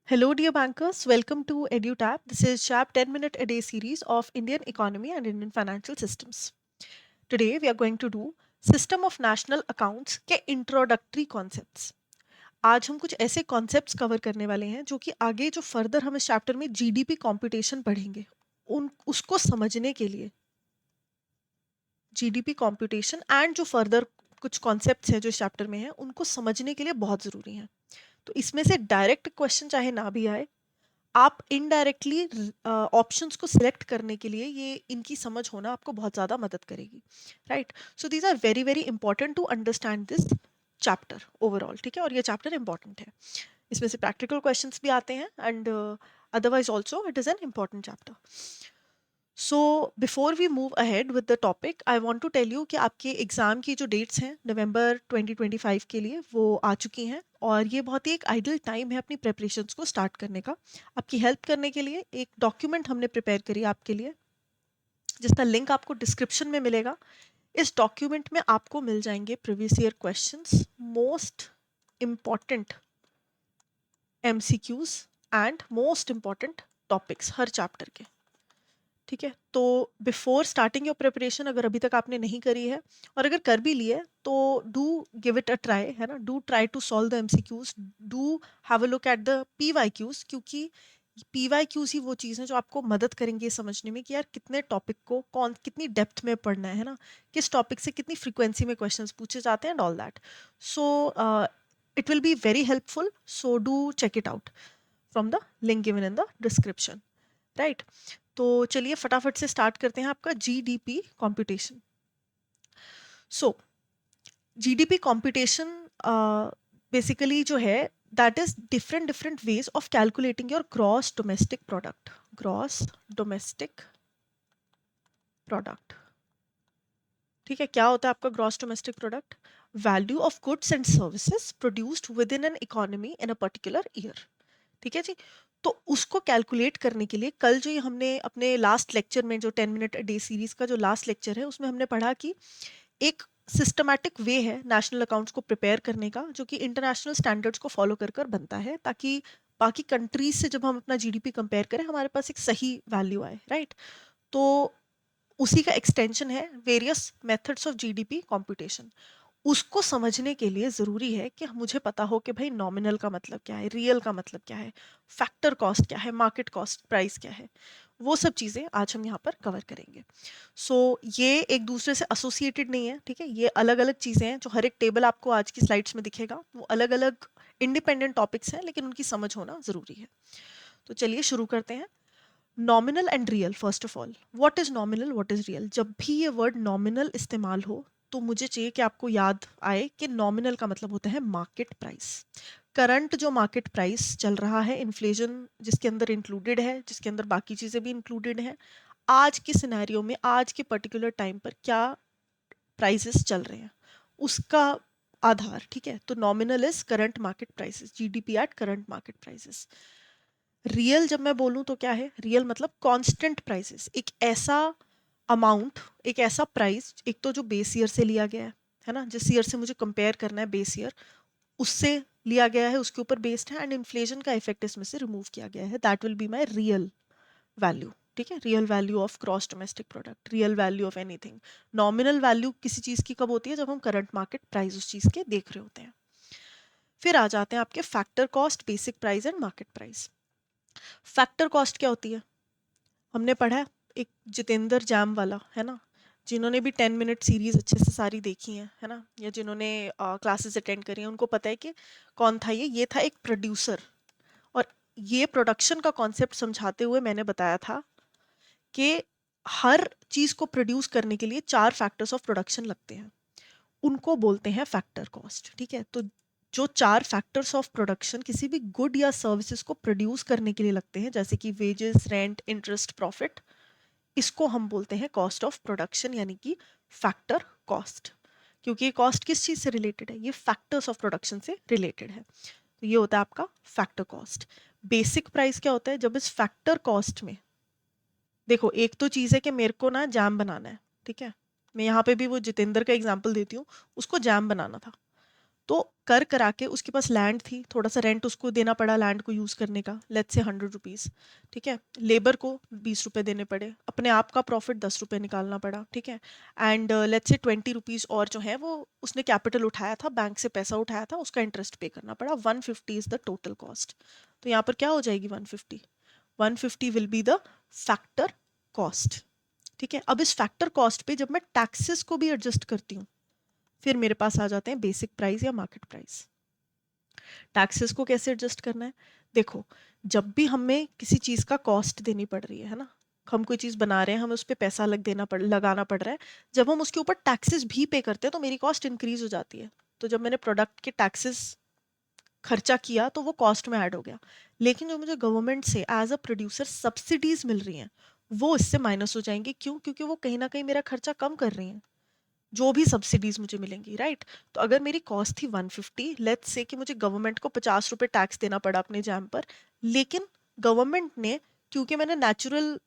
Hello, dear bankers. Welcome to EduTap. This is Sharp 10-minute a day series of Indian economy and Indian financial systems. Today, we are going to do System of National Accounts के introductory concepts. आज हम कुछ ऐसे concepts cover करने वाले हैं जो कि आगे जो फर्दर हम इस चैप्टर में जीडीपी कंपटीशन पढ़ेंगे उन उसको समझने के लिए जीडीपी कंपटीशन एंड जो फर्दर कुछ कॉन्सेप्ट्स हैं जो इस चैप्टर में हैं उनको समझने के लिए बहुत ज़रूरी हैं. तो इसमें से डायरेक्ट क्वेश्चन चाहे ना भी आए, आप इनडायरेक्टली ऑप्शंस को सिलेक्ट करने के लिए ये इनकी समझ होना आपको बहुत ज़्यादा मदद करेगी, right. So these are very very important to understand this chapter overall, ठीक है. और ये चैप्टर इंपॉर्टेंट है, इसमें से प्रैक्टिकल क्वेश्चंस भी आते हैं and otherwise also it is an important chapter. So before we move ahead with the topic, I want to tell you कि आपके एग्ज़ाम की जो डेट्स हैं नवंबर 2025 के लिए वो आ चुकी हैं और ये बहुत ही एक आइडियल टाइम है अपनी प्रिपरेशंस को स्टार्ट करने का. आपकी हेल्प करने के लिए एक डॉक्यूमेंट हमने प्रिपेयर करी आपके लिए, जिसका लिंक आपको डिस्क्रिप्शन में मिलेगा. इस डॉक्यूमेंट में आपको मिल जाएंगे previous year questions, most important MCQs and most important topics her chapter के, ठीक है. तो बिफोर स्टार्टिंग योर प्रिपरेशन, अगर अभी तक आपने नहीं करी है और अगर कर भी ली है तो do give it a try, है ना. Do try to solve the MCQs, do have a look at the PYQs, क्योंकि पीवाईक्यूज ही वो चीज़ है जो आपको मदद करेंगे ये समझने में कि यार कितने टॉपिक को कौन कितनी डेप्थ में पढ़ना है ना, किस टॉपिक से कितनी फ्रीक्वेंसी में क्वेश्चंस पूछे जाते हैं and all that. So it will be very helpful, so do check it out from the link given in the description, right. तो चलिए फटाफट से स्टार्ट करते हैं आपका GDP computation. So GDP computation basically जो है that is different different ways of calculating your gross domestic product. Gross domestic product, ठीक है. क्या होता है आपका gross domestic product? Value of goods and services produced with in an economy in a particular year, ठीक है जी. तो उसको कैलकुलेट करने के लिए कल जो ये हमने अपने लास्ट लेक्चर में, जो 10 मिनट अ डे सीरीज का जो लास्ट लेक्चर है, उसमें हमने पढ़ा कि एक सिस्टमैटिक वे है नेशनल अकाउंट्स को प्रिपेयर करने का, जो कि इंटरनेशनल स्टैंडर्ड्स को फॉलो कर कर बनता है, ताकि बाकी कंट्रीज से जब हम अपना जीडीपी कंपेयर करें हमारे पास एक सही वैल्यू आए, राइट. तो उसी का एक्सटेंशन है various methods of GDP computation. उसको समझने के लिए ज़रूरी है कि मुझे पता हो कि भाई नॉमिनल का मतलब क्या है, रियल का मतलब क्या है, फैक्टर कॉस्ट क्या है, मार्केट कॉस्ट प्राइस क्या है. वो सब चीज़ें आज हम यहाँ पर कवर करेंगे. ये एक दूसरे से एसोसिएटेड नहीं है, ठीक है. ये अलग अलग चीज़ें हैं. जो हर एक टेबल आपको आज की स्लाइड्स में दिखेगा वो अलग अलग इंडिपेंडेंट टॉपिक्स हैं, लेकिन उनकी समझ होना ज़रूरी है. तो चलिए शुरू करते हैं. Nominal and real. First of all, what is nominal, what is real? जब भी ये वर्ड नॉमिनल इस्तेमाल हो तो मुझे चाहिए कि आपको याद आए कि नॉमिनल का मतलब होता है मार्केट प्राइस. करंट जो मार्केट प्राइस चल रहा है, इन्फ्लेशन जिसके अंदर इंक्लूडेड है, जिसके अंदर बाकी चीज़ें भी इंक्लूडेड हैं, आज के सिनेरियो में आज के पर्टिकुलर टाइम पर क्या प्राइसेस चल रहे हैं, उसका आधार, ठीक है. तो nominal is current market prices, GDP at current market prices. Real जब मैं बोलूँ तो क्या है? रियल मतलब कांस्टेंट प्राइसेस, एक ऐसा अमाउंट, एक ऐसा प्राइस, एक तो जो बेस ईयर से लिया गया है ना, जिस ईयर से मुझे कंपेयर करना है बेस ईयर, उससे लिया गया है, उसके ऊपर बेस्ड है एंड इन्फ्लेशन का इफेक्ट इसमें से रिमूव किया गया है. That will be my real value, ठीक है. Real value of cross domestic product, real value of anything. Nominal value किसी चीज़ की कब होती है? जब हम करंट मार्केट प्राइस उस चीज़ के देख रहे होते हैं. फिर आ जाते हैं आपके factor cost, basic price and market price. Factor cost क्या होती है? हमने पढ़ा है, एक जितेंद्र जाम वाला, है ना, जिन्होंने भी 10 मिनट सीरीज अच्छे से सारी देखी है ना, या जिन्होंने क्लासेस अटेंड करी हैं, उनको पता है कि कौन था ये था एक प्रोड्यूसर. और ये प्रोडक्शन का कॉन्सेप्ट समझाते हुए मैंने बताया था कि हर चीज को प्रोड्यूस करने के लिए 4 फैक्टर्स ऑफ प्रोडक्शन लगते हैं, उनको बोलते हैं फैक्टर कॉस्ट, ठीक है. तो जो 4 फैक्टर्स ऑफ प्रोडक्शन किसी भी गुड या सर्विसेज को प्रोड्यूस करने के लिए लगते हैं, जैसे कि वेजेस, रेंट, इंटरेस्ट, प्रॉफिट, इसको हम बोलते हैं कॉस्ट ऑफ प्रोडक्शन, यानी कि फैक्टर कॉस्ट. क्योंकि ये कॉस्ट किस चीज़ से रिलेटेड है? ये फैक्टर्स ऑफ प्रोडक्शन से रिलेटेड है. तो ये होता है आपका फैक्टर कॉस्ट. बेसिक प्राइस क्या होता है? जब इस फैक्टर कॉस्ट में, देखो, एक तो चीज़ है कि मेरे को ना जैम बनाना है, ठीक है. मैं यहाँ पे भी वो जितेंद्र का एग्जाम्पल देती हूँ, उसको जैम बनाना था. तो कर करा के उसके पास लैंड थी, थोड़ा सा रेंट उसको देना पड़ा लैंड को यूज़ करने का, लेट्स से 100 रुपीज़, ठीक है। लेबर को 20 रुपये देने पड़े, अपने आप का प्रॉफिट 10 रुपये निकालना पड़ा, ठीक है। एंड लेट्स से 20 रुपीज़ और जो है वो उसने कैपिटल उठाया था, बैंक से पैसा उठाया था, उसका इंटरेस्ट पे करना पड़ा। 150 इज़ द टोटल कॉस्ट। तो यहाँ पर क्या हो जाएगी 150? 150 will be the factor cost, ठीक है। अब इस फैक्टर कॉस्ट पे जब मैं टैक्सेस को भी एडजस्ट करती हूँ, फिर मेरे पास आ जाते हैं बेसिक प्राइस या मार्केट प्राइस। टैक्सेस को कैसे एडजस्ट करना है? देखो, जब भी हमें किसी चीज़ का कॉस्ट देनी पड़ रही है ना, हम कोई चीज़ बना रहे हैं, हमें उस पर पैसा लगाना पड़ रहा है, जब हम उसके ऊपर टैक्सेस भी पे करते हैं तो मेरी कॉस्ट इंक्रीज हो जाती है। तो जब मैंने प्रोडक्ट के टैक्सेस खर्चा किया तो वो कॉस्ट में ऐड हो गया, लेकिन जो मुझे गवर्नमेंट से एज अ प्रोड्यूसर सब्सिडीज मिल रही हैं वो इससे माइनस हो जाएंगी। क्यों? क्योंकि वो कहीं ना कहीं मेरा खर्चा कम कर रही हैं, जो भी सब्सिडीज मुझे मिलेंगी, राइट। तो अगर मेरी कॉस्ट थी 150, लेट्स से कि मुझे गवर्नमेंट को 50 रुपये टैक्स देना पड़ा अपने जैम पर, लेकिन गवर्नमेंट ने, क्योंकि मैंने नेचुरल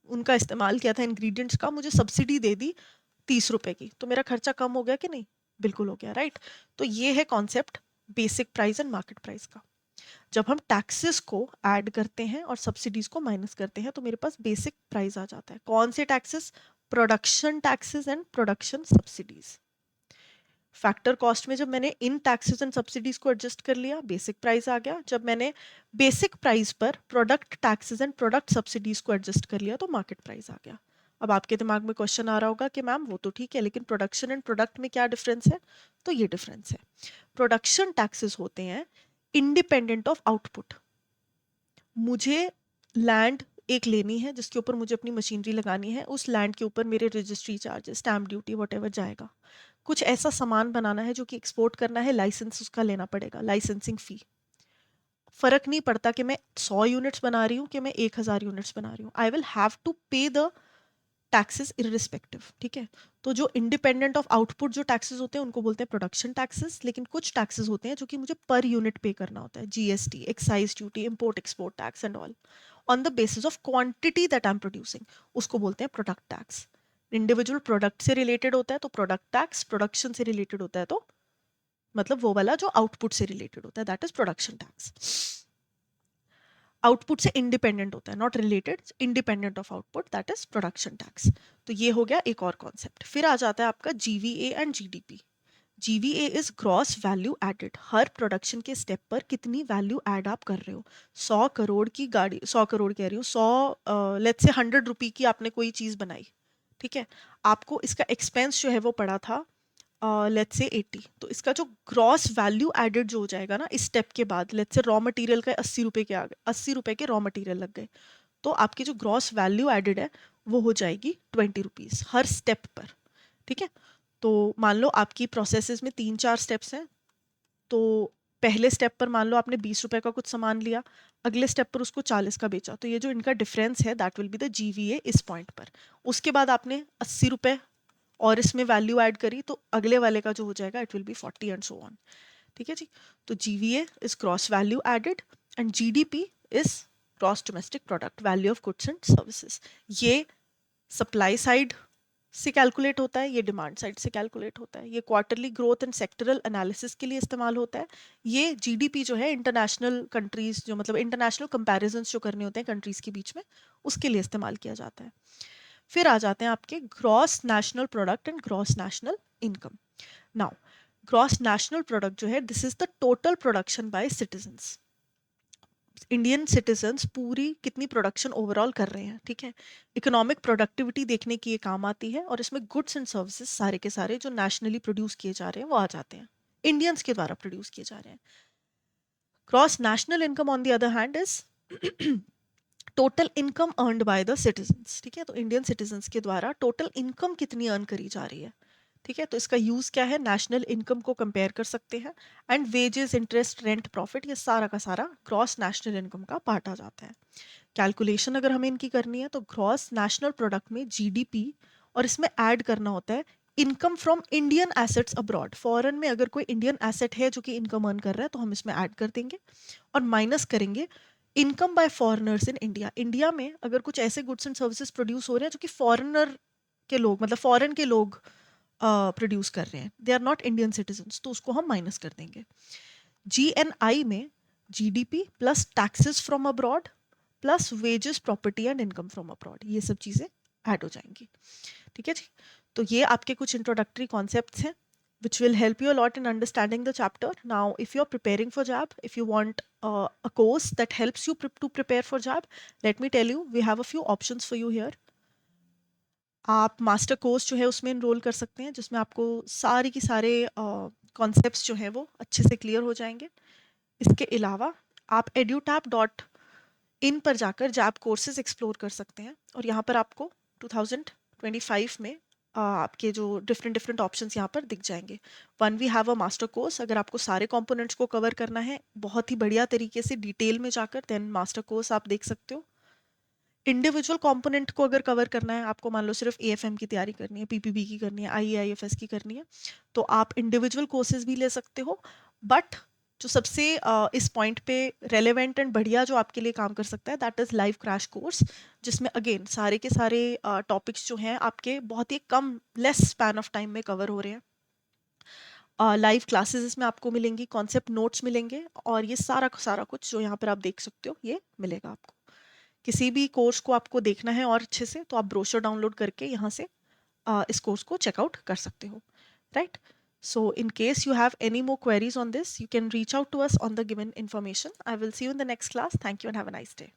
उनका इस्तेमाल किया था इंग्रेडिएंट्स का, मुझे सब्सिडी दे दी 30 रुपए की, तो मेरा खर्चा कम हो गया कि नहीं? बिल्कुल हो गया, राइट। तो ये है concept basic price and market price का। जब हम टैक्सेस को ऐड करते हैं और सब्सिडीज को माइनस करते हैं तो मेरे पास बेसिक प्राइस आ जाता है। कौन से taxes? Production taxes and production subsidies. Factor cost में जब मैंने इन टैक्सेस एंड सब्सिडीज को एडजस्ट कर लिया, बेसिक प्राइस आ गया। जब मैंने बेसिक प्राइस पर product taxes and product subsidies को एडजस्ट कर लिया तो मार्केट प्राइस आ गया। अब आपके दिमाग में क्वेश्चन आ रहा होगा कि मैम वो तो ठीक है, लेकिन प्रोडक्शन एंड प्रोडक्ट में क्या डिफरेंस है? तो ये डिफरेंस है, प्रोडक्शन टैक्सेस होते हैं इंडिपेंडेंट ऑफ आउटपुट। मुझे लैंड एक लेनी है जिसके ऊपर मुझे अपनी मशीनरी लगानी है, उस लैंड के ऊपर मेरे registry charges, stamp duty, what जाएगा। कुछ ऐसा सामान बनाना है जो कि एक्सपोर्ट करना है, लाइसेंस उसका लेना पड़ेगा, लाइसेंसिंग फी। फर्क नहीं पड़ता कि मैं 100 यूनिट्स बना रही हूँ कि मैं 1000 यूनिट्स बना रही हूँ, आई विल हैव टू पे द टैक्सेस इरिस्पेक्टिव, ठीक है। तो जो इंडिपेंडेंट ऑफ आउटपुट जो टैक्सेस होते हैं उनको बोलते हैं प्रोडक्शन टैक्सेस, लेकिन कुछ टैक्सेस होते हैं जो कि मुझे पर यूनिट पे करना होता है, GST, excise duty, import export tax and all, on the basis of quantity that I am producing, उसको बोलते हैं प्रोडक्ट टैक्स। इंडिविजुअल प्रोडक्ट से रिलेटेड होता है तो प्रोडक्ट टैक्स, प्रोडक्शन से रिलेटेड होता है तो मतलब वो वाला जो आउटपुट से रिलेटेड होता है, that is production tax. Output से इंडिपेंडेंट होता है, not related, independent of output, that is production tax. तो ये हो गया एक और कॉन्सेप्ट। फिर आ जाता है आपका GVA and GDP. GVA is gross value added. हर प्रोडक्शन के स्टेप पर कितनी वैल्यू ऐड आप कर रहे हो। 100 करोड़ की गाड़ी, 100 करोड़ कह रही हूँ, 100 लेट्स से 100 रुपये की आपने कोई चीज़ बनाई, ठीक है। आपको इसका एक्सपेंस जो है वो पड़ा था लेट्स से 80, तो इसका जो ग्रॉस वैल्यू एडेड जो हो जाएगा ना इस स्टेप के बाद, लेट्स से रॉ मटेरियल का 80 रुपये के आ गए, 80 रुपये के रॉ मटेरियल लग गए, तो आपकी जो ग्रॉस वैल्यू एडेड है वो हो जाएगी 20 रुपीज़ हर स्टेप पर, ठीक है। तो मान लो आपकी प्रोसेसेस में 3-4 स्टेप्स हैं, तो पहले स्टेप पर मान लो आपने 20 रुपये का कुछ सामान लिया, अगले स्टेप पर उसको 40 का बेचा, तो ये जो इनका डिफरेंस है that will be the GVA इस पॉइंट पर। उसके बाद आपने 80 रुपये और इसमें वैल्यू ऐड करी तो अगले वाले का जो हो जाएगा it will be 40 and so on, ठीक है जी। तो GVA is cross value added and GDP is gross domestic product, value of goods and services. ये सप्लाई साइड से कैलकुलेट होता है, ये डिमांड साइड से कैलकुलेट होता है, ये quarterly growth and sectoral analysis के लिए इस्तेमाल होता है। ये जीडीपी जो है इंटरनेशनल कंट्रीज, जो मतलब इंटरनेशनल कंपैरिजंस जो करने होते हैं कंट्रीज के बीच में, उसके लिए इस्तेमाल किया जाता है। फिर आ जाते हैं आपके gross national product and gross national income. Now gross national product जो है this is the total production by citizens. Indian citizens पूरी कितनी प्रोडक्शन ओवरऑल कर रहे हैं, ठीक है। इकोनॉमिक प्रोडक्टिविटी देखने की ये काम आती है और इसमें गुड्स एंड सर्विसेज सारे के सारे जो नेशनली प्रोड्यूस किए जा रहे हैं वो आ जाते हैं, इंडियंस के द्वारा प्रोड्यूस किए जा रहे हैं। Gross national income on the other hand is total income earned by the citizens, ठीक है। तो इंडियन सिटीजन्स के द्वारा टोटल इनकम कितनी अर्न करी जा रही है, ठीक है। तो इसका यूज क्या है, नेशनल इनकम को कंपेयर कर सकते हैं, and wages, interest, rent, profit, ये सारा का सारा ग्रॉस नेशनल इनकम का पार्ट आ जाता है। कैलकुलेशन अगर हमें इनकी करनी है तो ग्रॉस नेशनल प्रोडक्ट में जीडीपी और इसमें ऐड करना होता है income from Indian assets abroad. Foreign में अगर कोई इंडियन एसेट है जो कि इनकम अर्न कर रहा है तो हम इसमें ऐड कर देंगे और माइनस करेंगे income by foreigners in India. India में अगर कुछ ऐसे गुड्स एंड सर्विसेज प्रोड्यूस हो रहे हैं जो कि फॉरेनर के लोग, मतलब फॉरेन के लोग प्रोड्यूस कर रहे हैं, they are not Indian citizens, तो उसको हम माइनस कर देंगे। GNI में GDP plus taxes from abroad plus wages property and income from abroad, ये सब चीज़ें ऐड हो जाएंगी। ठीक है जी। तो ये आपके कुछ इंट्रोडक्टरी कॉन्सेप्ट्स हैं which will help you a lot in understanding the chapter. Now, if you're preparing for JAB, if you want a course that helps you to prepare for JAB, let me tell you, we have a few options for you here. आप master course जो है उसमें enrol कर सकते हैं, जिसमें आपको सारी की सारे कॉन्सेप्ट्स जो हैं वो अच्छे से क्लियर हो जाएंगे। इसके अलावा आप edutap.in पर जाकर जैब कोर्सेज एक्सप्लोर कर सकते हैं, और यहाँ पर आपको 2025 में आपके जो डिफरेंट डिफरेंट ऑप्शंस यहाँ पर दिख जाएंगे। One we have a master course, अगर आपको सारे कंपोनेंट्स को कवर करना है बहुत ही बढ़िया तरीके से डिटेल में जाकर, देन मास्टर कोर्स आप देख सकते हो। इंडिविजुअल कंपोनेंट को अगर कवर करना है, आपको मान लो सिर्फ AFM की तैयारी करनी है, PPB की करनी है, IEIFS की करनी है, तो आप इंडिविजुअल कोर्सेज भी ले सकते हो। बट जो सबसे इस पॉइंट पे रेलेवेंट एंड बढ़िया जो आपके लिए काम कर सकता है, that is live crash course, जिसमें अगेन सारे के सारे टॉपिक्स जो हैं आपके बहुत ही कम लेस स्पैन ऑफ टाइम में कवर हो रहे हैं। लाइव क्लासेस इसमें आपको मिलेंगी, कॉन्सेप्ट नोट्स मिलेंगे, और ये सारा सारा कुछ जो यहाँ पर आप देख सकते हो ये मिलेगा आपको। किसी भी कोर्स को आपको देखना है और अच्छे से, तो आप ब्रोशर डाउनलोड करके यहाँ से इस कोर्स को चेकआउट कर सकते हो, right. So in case you have any more queries on this, you can reach out to us on the given information. I will see you in the next class. Thank you and have a nice day.